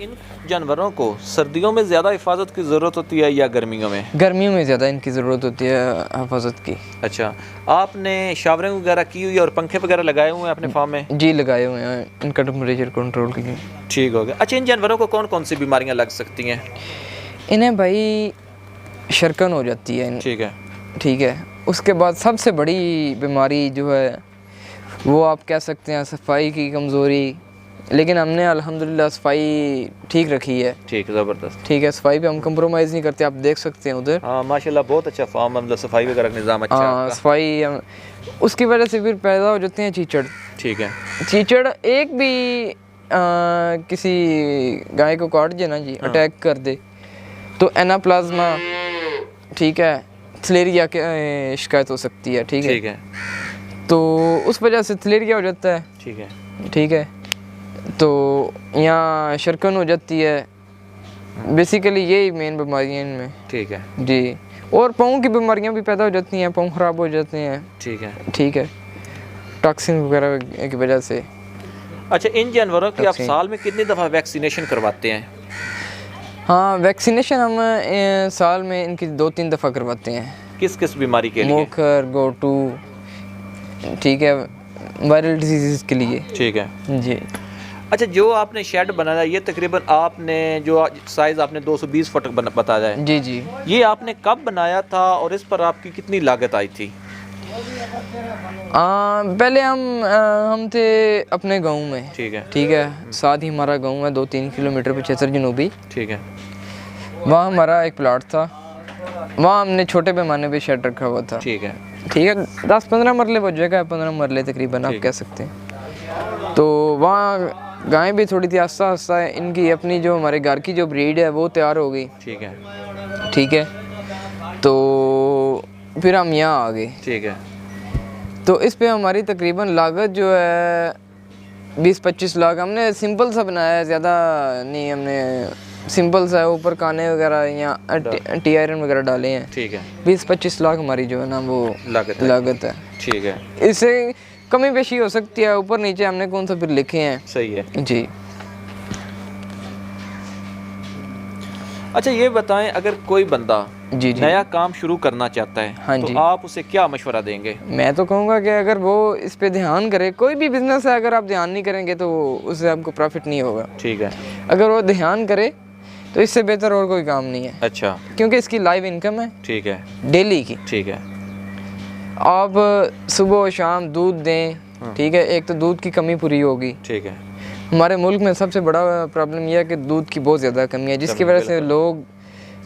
इन जानवरों को सर्दियों में ज़्यादा हिफाजत की ज़रूरत होती है या गर्मियों में? गर्मियों में ज़्यादा इनकी ज़रूरत होती है हिफाजत की। अच्छा, आपने शावरिंग वगैरह की हुई और पंखे वगैरह लगाए हुए हैं अपने फार्म में? जी लगाए हुए हैं इनका टेम्परेचर कंट्रोल के लिए। ठीक हो गया। अच्छा, इन जानवरों को कौन कौन सी बीमारियां लग सकती हैं? इन्हें भाई शरकन हो जाती है। ठीक है। ठीक है, उसके बाद सबसे बड़ी बीमारी जो है वो आप कह सकते हैं सफाई की कमज़ोरी, लेकिन हमने अल्हम्दुलिल्लाह सफाई ठीक रखी है। ठीक, ज़बरदस्त। ठीक है, सफाई पे हम कंप्रोमाइज़ नहीं करते, आप देख सकते हैं उधर। हाँ माशाल्लाह, बहुत अच्छा फार्म, मतलब सफाई वगैरह का निज़ाम अच्छा है हाँ आपका। सफाई, उसकी वजह से फिर पैदा हो जाते हैं चीचड़। ठीक है। चीचड़ एक भी किसी गाय को काट दे ना जी, अटैक कर दे, तो एनाप्लाज्मा, ठीक है, थलेरिया की शिकायत हो सकती है। ठीक है, ठीक है। तो उस वजह से थलेरिया हो जाता है। ठीक है। ठीक है, तो यहाँ शरकन हो जाती है। बेसिकली यही मेन बीमारियाँ इनमें। ठीक है। जी, और पाँव की बीमारियाँ भी पैदा हो जाती हैं, पाँव ख़राब हो जाते हैं। ठीक है। ठीक है, टॉक्सिन वगैरह की वजह से। अच्छा, इन जानवरों की आप साल में कितनी दफ़ा वैक्सीनेशन करवाते हैं? हाँ, वैक्सीनेशन हम साल में इनकी 2-3 दफ़ा करवाते हैं। किस किस बीमारी के लिए? मोखर, गोटू, ठीक है, वायरल डिजीज़ के लिए। ठीक है जी। अच्छा, जो आपने शेड बनाया ये तकरीबन आपने जो साइज़ आपने 220 फुट बताया है, जी जी, ये आपने कब बनाया था और इस पर आपकी कितनी लागत आई थी? पहले हम थे अपने गांव में। ठीक है। ठीक है, साथ ही हमारा गांव है 2-3 किलोमीटर पे, चेसर जनूबी। ठीक है। वहाँ हमारा एक प्लाट था, वहाँ हमने छोटे पैमाने पे शेड रखा हुआ था। ठीक है। ठीक है, 10-15 मरले हो जाएगा, 15 मरले तकरीबन आप कह सकते हैं। तो वहाँ गाय भी थोड़ी थी, आस्ता आस्ता इनकी अपनी जो हमारे घर की जो ब्रीड है वो तैयार हो गई। ठीक है। ठीक है, तो फिर हम यहाँ आ गए। ठीक है। तो इस पे हमारी तकरीबन लागत जो है 20-25 लाख। हमने सिंपल सा बनाया है, ज़्यादा नहीं, हमने सिंपल सा है, ऊपर काने वगैरह या टी आयरन वगैरह डाले हैं। ठीक है। 20-25 लाख हमारी जो है ना वो लागत है। ठीक है। इससे कमी पेशी हो सकती है, ऊपर नीचे हमने कौन सा फिर लिखे हैं। सही है जी। अच्छा, ये बताएं, अगर कोई बंदा जी जी, नया काम शुरू करना चाहता है, हाँ तो जी, आप उसे क्या मशवरा देंगे? मैं तो कहूँगा कि अगर वो इस पे ध्यान करे, कोई भी बिजनेस है, अगर आप ध्यान नहीं करेंगे तो उससे आपको प्रॉफिट नहीं होगा। ठीक है। अगर वो ध्यान करे तो इससे बेहतर और कोई काम नहीं है। अच्छा। क्योंकि इसकी लाइव इनकम है। ठीक है। डेली की। ठीक है। आप सुबह और शाम दूध दें। ठीक है, एक तो दूध की कमी पूरी होगी। ठीक है। हमारे मुल्क में सबसे बड़ा प्रॉब्लम यह है कि दूध की बहुत ज़्यादा कमी है, जिसकी वजह से लोग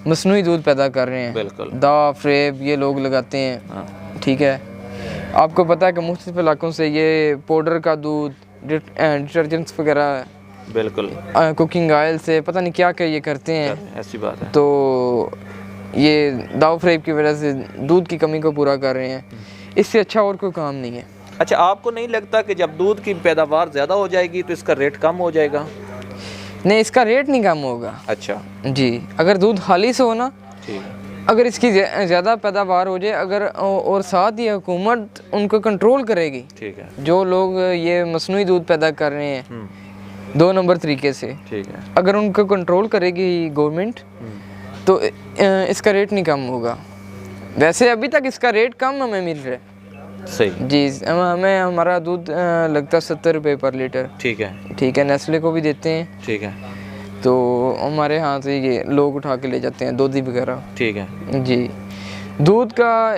मसनूई दूध पैदा कर रहे हैं। बिल्कुल। दाव, फ्रेब ये लोग लगाते हैं। हाँ। ठीक है, आपको पता है कि मुख्तलिफ इलाकों से ये पाउडर का दूध, डिटर्जेंट्स वगैरह, बिल्कुल, कुकिंग ऑयल से पता नहीं क्या क्या ये करते हैं। ऐसी बात है। तो ये दाव फ्रेब की वजह से दूध की कमी को पूरा कर रहे हैं। इससे अच्छा और कोई काम नहीं है। अच्छा, आपको नहीं लगता कि जब दूध की पैदावार ज़्यादा हो जाएगी तो इसका रेट कम हो जाएगा? नहीं, इसका रेट नहीं कम होगा। अच्छा जी, अगर दूध खालिश हो ना, ठीक है, अगर इसकी ज़्यादा पैदावार हो जाए, अगर और साथ ही हुकूमत उनको कंट्रोल करेगी, ठीक है, जो लोग ये मसनूई दूध पैदा कर रहे हैं 2 नंबर तरीके से, ठीक है, अगर उनको कंट्रोल करेगी गवर्नमेंट, तो इसका रेट नहीं कम होगा। वैसे अभी तक इसका रेट कम हमें मिल रहा है। सही जी, हमें हमारा दूध लगता है 70 रुपये पर लीटर। ठीक है, ठीक है, नेस्ले को भी देते हैं। ठीक है, तो हमारे यहाँ से ये लोग उठा के ले जाते हैं, दूधी वगैरह। ठीक है, जी, दूध का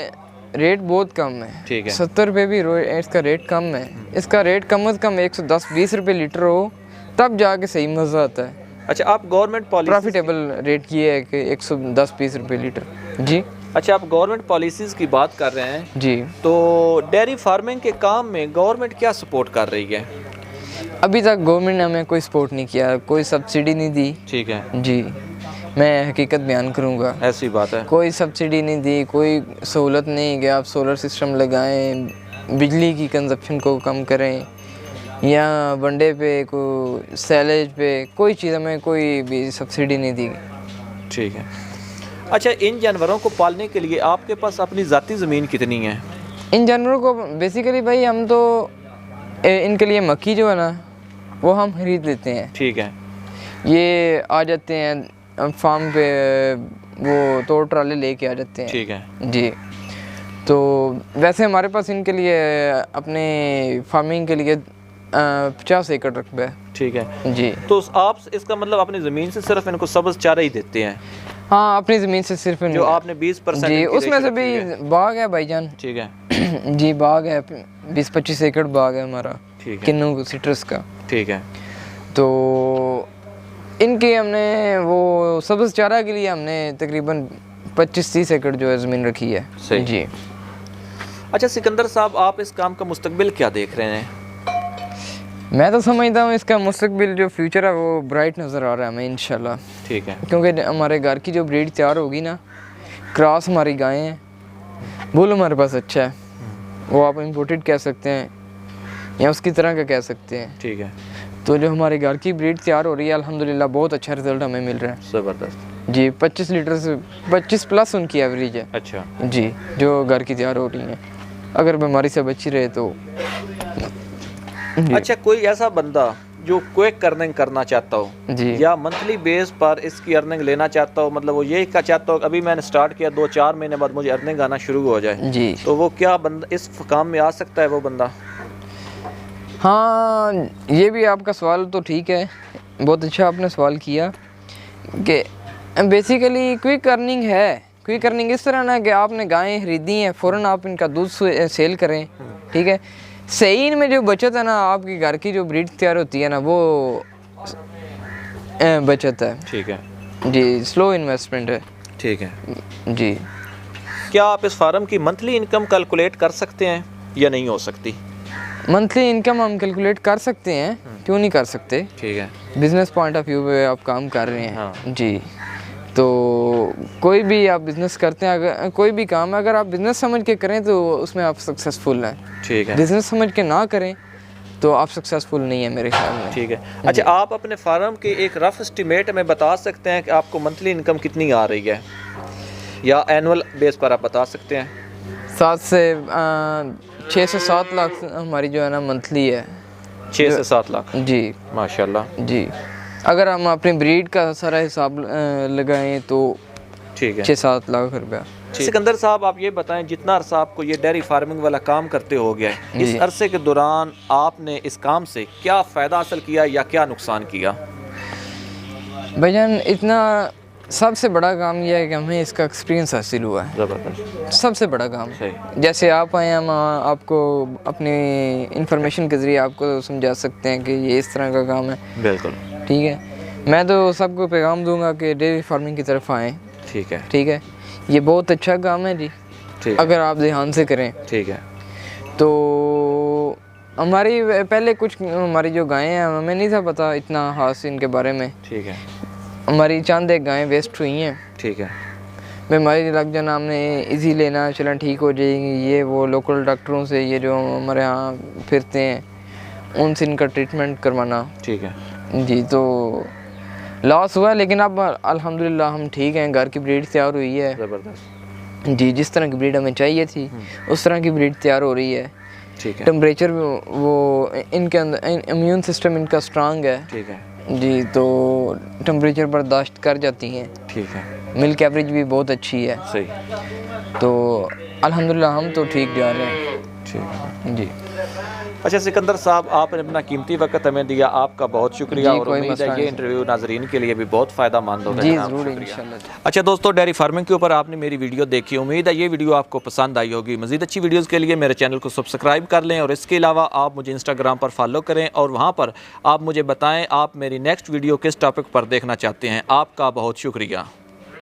रेट बहुत कम है। ठीक है, 70 रुपये भी इसका रेट कम है। इसका रेट कम से कम 110-120 रुपये लीटर हो, तब जाके सही मज़ा आता है। अच्छा, आप गवर्नमेंट पॉलिसी, प्रॉफिटेबल रेट ये है कि 110-120 रुपये लीटर। जी, अच्छा, आप गवर्नमेंट पॉलिसीज़ की बात कर रहे हैं जी, तो डेयरी फार्मिंग के काम में गवर्नमेंट क्या सपोर्ट कर रही है? अभी तक गवर्नमेंट ने हमें कोई सपोर्ट नहीं किया, कोई सब्सिडी नहीं दी। ठीक है, जी, मैं हकीकत बयान करूँगा, ऐसी बात है। कोई सब्सिडी नहीं दी, कोई सहूलत नहीं कि आप सोलर सिस्टम लगाएं, बिजली की कंजप्शन को कम करें, या वनडे पे कोई सैलेज पे कोई चीज़ हमें कोई भी सब्सिडी नहीं दी। ठीक है। अच्छा, इन जानवरों को पालने के लिए आपके पास अपनी ज़ाती ज़मीन कितनी है? इन जानवरों को बेसिकली भाई हम तो इनके लिए मक्की जो है ना वो हम खरीद लेते हैं। ठीक है, ये आ जाते हैं फार्म पे, वो तोड़ ट्राले लेके आ जाते हैं। ठीक है जी। तो वैसे हमारे पास इनके लिए अपने फार्मिंग के लिए 50 एकड़ रकबा है। ठीक है जी। तो आप इसका मतलब अपनी ज़मीन से सिर्फ इनको सब्ज़ चारा ही देते हैं? हाँ, अपनी ज़मीन से सिर्फ जो आपने 20% जी, उसमें से भी बाग है भाईजान। ठीक है जी, बाग है 20-25 एकड़ बाग है हमारा, ठीक है किन्नू सिट्रस का। ठीक है। तो इनके हमने वो सब्ज़ चारा के लिए हमने तकरीबन 25-30 एकड़ जो है ज़मीन रखी है। सही। जी। अच्छा सिकंदर साहब, आप इस काम का मुस्तकबिल क्या देख रहे हैं? मैं तो समझता हूँ इसका मुस्तकबिल जो फ्यूचर है वो ब्राइट नज़र आ रहा है हमें इंशाल्लाह। ठीक है। क्योंकि हमारे घर की जो ब्रीड तैयार होगी ना, क्रॉस हमारी गायें हैं, बुल हमारे पास अच्छा है, वो आप इम्पोर्टेड कह सकते हैं या उसकी तरह का कह सकते हैं। ठीक है। तो जो हमारे घर की ब्रीड तैयार हो रही है अल्हम्दुलिल्लाह बहुत अच्छा रिजल्ट हमें मिल रहा है। ज़बरदस्त। जी, 25 लीटर से 25 प्लस उनकी एवरेज है। अच्छा जी, जो घर की तैयार हो रही हैं, अगर बीमारी से बची रहे तो। अच्छा, कोई ऐसा बंदा जो क्विक अर्निंग करना चाहता हो जी, या मंथली बेस पर इसकी अर्निंग लेना चाहता हो, मतलब वो यही का चाहता हो अभी मैंने स्टार्ट किया 2-4 महीने बाद मुझे अर्निंग आना शुरू हो जाए, जी, तो वो क्या बंदा इस काम में आ सकता है वो बंदा? हाँ, ये भी आपका सवाल तो ठीक है, बहुत अच्छा आपने सवाल किया कि बेसिकली क्विक अर्निंग है। क्विक अर्निंग इस तरह ना कि आपने गायें खरीदी हैं, फ़ौरन आप इनका दूध सेल करें, ठीक है। सही इनमें जो बचत है ना, आपके घर की जो ब्रीड तैयार होती है ना, वो बचत है। ठीक है जी, स्लो इन्वेस्टमेंट है। ठीक है। जी। क्या आप इस फार्म की मंथली इनकम कैलकुलेट कर सकते हैं या नहीं हो सकती? मंथली इनकम हम कैलकुलेट कर सकते हैं, क्यों नहीं कर सकते। ठीक है। बिजनेस पॉइंट ऑफ व्यू पे आप काम कर रहे हैं। हाँ। जी। तो कोई भी आप बिज़नेस करते हैं, अगर कोई भी काम अगर आप बिज़नेस समझ के करें तो उसमें आप सक्सेसफुल हैं। ठीक है। बिज़नेस समझ के ना करें तो आप सक्सेसफुल नहीं है मेरे ख्याल में। ठीक है। अच्छा, आप अपने फार्म के एक रफ एस्टिमेट में बता सकते हैं कि आपको मंथली इनकम कितनी आ रही है, या एनुअल बेस पर आप बता सकते हैं? 6 से 7 लाख हमारी जो है ना मंथली है। 6 से 7 लाख। जी, माशाल्लाह। जी। अगर हम अपनी ब्रीड का सारा हिसाब लगाएं तो ठीक है। 6-7 लाख रुपया। सिकंदर साहब, आप ये बताएं, जितना अरसा आपको ये डेयरी फार्मिंग वाला काम करते हो गया है, इस अरसे के दौरान आपने इस काम से क्या फ़ायदा हासिल किया या क्या नुकसान किया? भाईजान, इतना सबसे बड़ा काम यह है कि हमें इसका एक्सपीरियंस हासिल हुआ है। ज़बरदस्त। सबसे बड़ा काम। सही। जैसे आप आए, हम आपको अपनी इंफॉर्मेशन के ज़रिए आपको समझा सकते हैं कि ये इस तरह का काम है। बिल्कुल। ठीक है। मैं तो सबको पैगाम दूंगा कि डेयरी फार्मिंग की तरफ आएँ। ठीक है। ठीक है। ये बहुत अच्छा काम है जी, ठीक। अगर आप ध्यान से करें। ठीक है। तो हमारी पहले कुछ हमारी जो गायें हैं हमें नहीं था पता इतना खास इनके बारे में। ठीक है। हमारी चंद एक गायें वेस्ट हुई हैं। ठीक है। बीमारी लग जाना, हमने इजी लेना, चलें ठीक हो जाएगी, ये वो लोकल डॉक्टरों से, ये जो हमारे यहाँ फिरते हैं उनसे इनका ट्रीटमेंट करवाना। ठीक है जी। तो लॉस हुआ, लेकिन अब अल्हम्दुलिल्लाह हम ठीक हैं, घर की ब्रीड तैयार हुई है। ज़बरदस्त। जी, जिस तरह की ब्रीड हमें चाहिए थी उस तरह की ब्रीड तैयार हो रही है। ठीक है। टेम्परेचर वो इनके अंदर इम्यून सिस्टम इनका स्ट्रांग है। ठीक है। जी, तो टेम्परेचर बर्दाश्त कर जाती हैं। ठीक है। मिल्क एवरेज भी बहुत अच्छी है। सही। तो अल्हम्दुलिल्लाह हम तो ठीक जा रहे हैं। ठीक है जी। अच्छा सिकंदर साहब, आपने अपना कीमती वक्त हमें दिया, आपका बहुत शुक्रिया। जी, और कोई उम्मीद मसला है ये नहीं। इंटरव्यू नाजरीन के लिए भी बहुत फ़ायदा मंद होगा। जी जनाब, ज़रूर, शुक्रिया। इंशाल्लाह। अच्छा दोस्तों, डेयरी फार्मिंग के ऊपर आपने मेरी वीडियो देखी, उम्मीद है ये वीडियो आपको पसंद आई होगी। मज़ीद अच्छी वीडियोज़ के लिए मेरे चैनल को सब्सक्राइब कर लें, और इसके अलावा आप मुझे इंस्टाग्राम पर फॉलो करें, और वहाँ पर आप मुझे बताएँ आप मेरी नेक्स्ट वीडियो किस टॉपिक पर देखना चाहते हैं। आपका बहुत शुक्रिया।